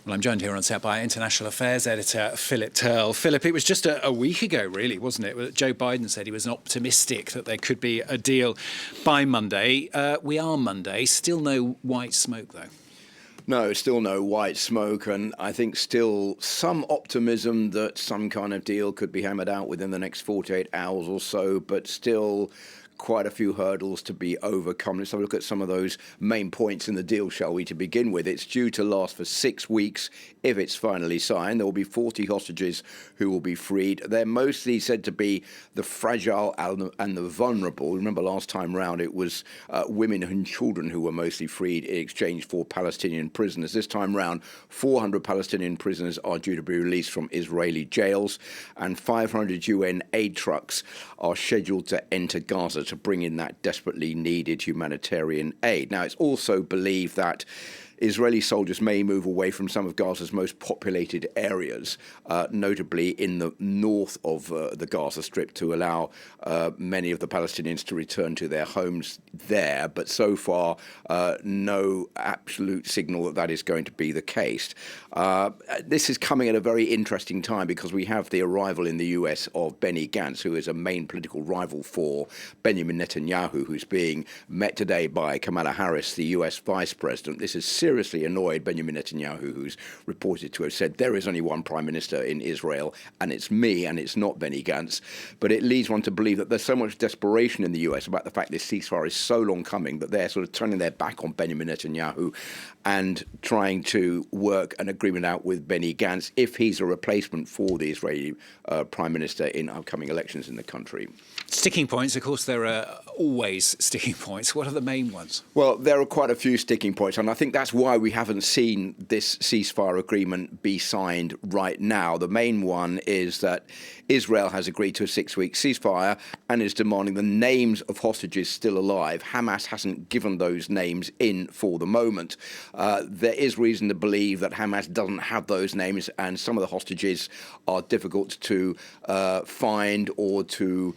Well, I'm joined here on set by International Affairs editor Philip Turle. Philip, it was just a week ago, really, wasn't it? Joe Biden said he was optimistic that there could be a deal by Monday. We are Monday. Still no white smoke, though. No, still no white smoke, and I think still some optimism that some kind of deal could be hammered out within the next 48 hours or so, but still quite a few hurdles to be overcome. Let's have a look at some of those main points in the deal, shall we, to begin with. It's due to last for 6 weeks if it's finally signed. There will be 40 hostages who will be freed. They're mostly said to be the fragile and the vulnerable. Remember last time round it was women and children who were mostly freed in exchange for Palestinian prisoners. This time round, 400 Palestinian prisoners are due to be released from Israeli jails, and 500 UN aid trucks are scheduled to enter Gaza to bring in that desperately needed humanitarian aid. Now, it's also believed that Israeli soldiers may move away from some of Gaza's most populated areas, notably in the north of the Gaza Strip, to allow many of the Palestinians to return to their homes there. But so far, no absolute signal that that is going to be the case. This is coming at a very interesting time because we have the arrival in the US of Benny Gantz, who is a main political rival for Benjamin Netanyahu, who's being met today by Kamala Harris, the US Vice President. This is seriously annoyed Benjamin Netanyahu, who's reported to have said there is only one prime minister in Israel and it's me and it's not Benny Gantz. But it leads one to believe that there's so much desperation in the US about the fact this ceasefire is so long coming that they're sort of turning their back on Benjamin Netanyahu and trying to work an agreement out with Benny Gantz if he's a replacement for the Israeli prime minister in upcoming elections in the country. Sticking points, of course, there are always sticking points. What are the main ones? Well, there are quite a few sticking points, and I think that's why we haven't seen this ceasefire agreement be signed right now. The main one is that Israel has agreed to a 6-week ceasefire and is demanding the names of hostages still alive. Hamas hasn't given those names in for the moment. There is reason to believe that Hamas doesn't have those names, and some of the hostages are difficult to find or to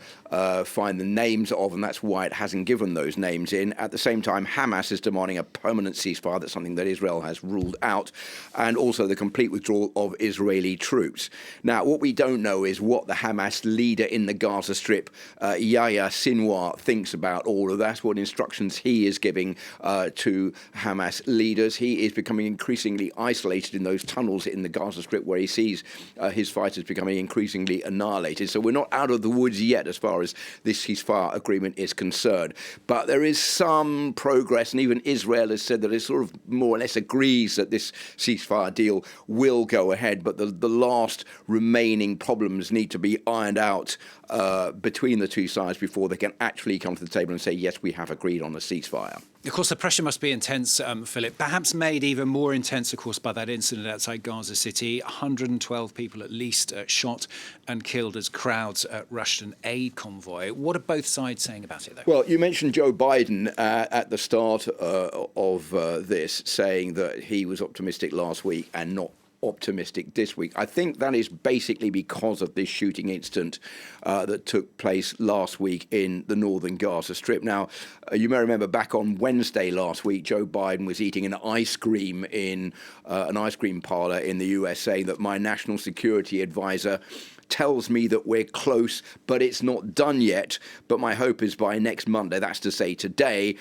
find the names of, and that's why it hasn't given those names in. At the same time, Hamas is demanding a permanent ceasefire. That's something that Israel has ruled out, and also the complete withdrawal of Israeli troops. Now, what we don't know is what the Hamas leader in the Gaza Strip, Yahya Sinwar, thinks about all of that, what instructions he is giving to Hamas leaders. He is becoming increasingly isolated in those tunnels in the Gaza Strip where he sees his fighters becoming increasingly annihilated. So we're not out of the woods yet as far as this ceasefire agreement is concerned. But there is some progress, and even Israel has said that it sort of more or less agrees that this ceasefire deal will go ahead, but the last remaining problems need to be ironed out between the two sides before they can actually come to the table and say, yes, we have agreed on a ceasefire. Of course, the pressure must be intense, Philip, perhaps made even more intense, of course, by that incident outside Gaza City. 112 people at least shot and killed as crowds rushed an aid convoy. What are both sides saying about it, though? Well, you mentioned Joe Biden at the start of this, saying that he was optimistic last week and not optimistic this week. I think that is basically because of this shooting incident that took place last week in the northern Gaza Strip. Now, you may remember back on Wednesday last week, Joe Biden was eating an ice cream in an ice cream parlor in the US, saying that my national security advisor tells me that we're close, but it's not done yet. But my hope is by next Monday, that's to say today,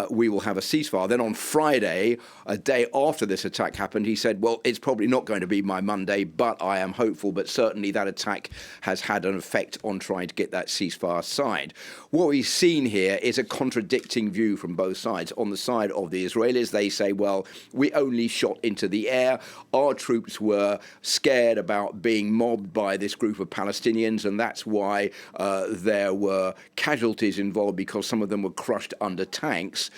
we will have a ceasefire. Then on Friday, a day after this attack happened, he said, well, it's probably not going to be my Monday, but I am hopeful. But certainly that attack has had an effect on trying to get that ceasefire signed. What we've seen here is a contradicting view from both sides. On the side of the Israelis, they say, well, we only shot into the air. Our troops were scared about being mobbed by this group of Palestinians, and that's why there were casualties involved, because some of them were crushed under tanks.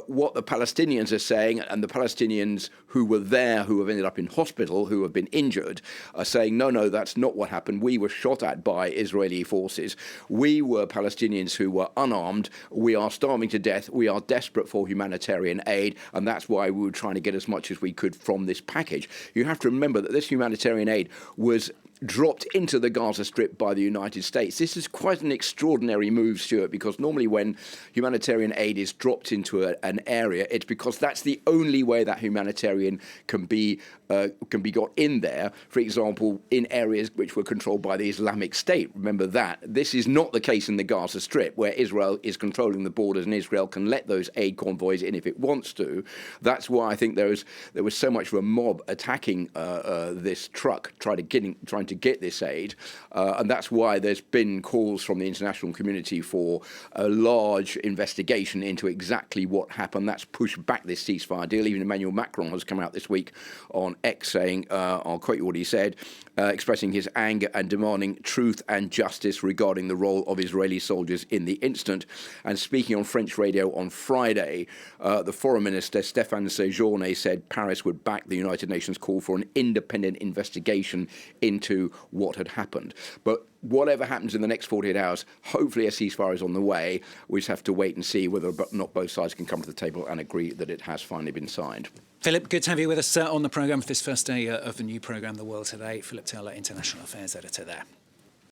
What the Palestinians are saying, and the Palestinians who were there, who have ended up in hospital, who have been injured, are saying, no, that's not what happened. We were shot at by Israeli forces. We were Palestinians who were unarmed. We are starving to death. We are desperate for humanitarian aid, and that's why we were trying to get as much as we could from this package. You have to remember that this humanitarian aid was dropped into the Gaza Strip by the United States. This is quite an extraordinary move, Stuart, because normally when humanitarian aid is dropped into an area, it's because that's the only way that humanitarian can be got in there. For example, in areas which were controlled by the Islamic State. Remember that. This is not the case in the Gaza Strip, where Israel is controlling the borders and Israel can let those aid convoys in if it wants to. That's why I think there was so much of a mob attacking this truck, trying to get this aid, and that's why there's been calls from the international community for a large investigation into exactly what happened. That's pushed back this ceasefire deal. Even Emmanuel Macron has come out this week on X saying, I'll quote you what he said, expressing his anger and demanding truth and justice regarding the role of Israeli soldiers in the incident. And speaking on French radio on Friday, the foreign minister Stéphane Séjourné said Paris would back the United Nations call for an independent investigation into what had happened. But whatever happens in the next 48 hours, hopefully a ceasefire is on the way. We just have to wait and see whether or not both sides can come to the table and agree that it has finally been signed. Philip, good to have you with us on the programme for this first day of the new programme, The World Today. Philip Turle, International Affairs Editor there.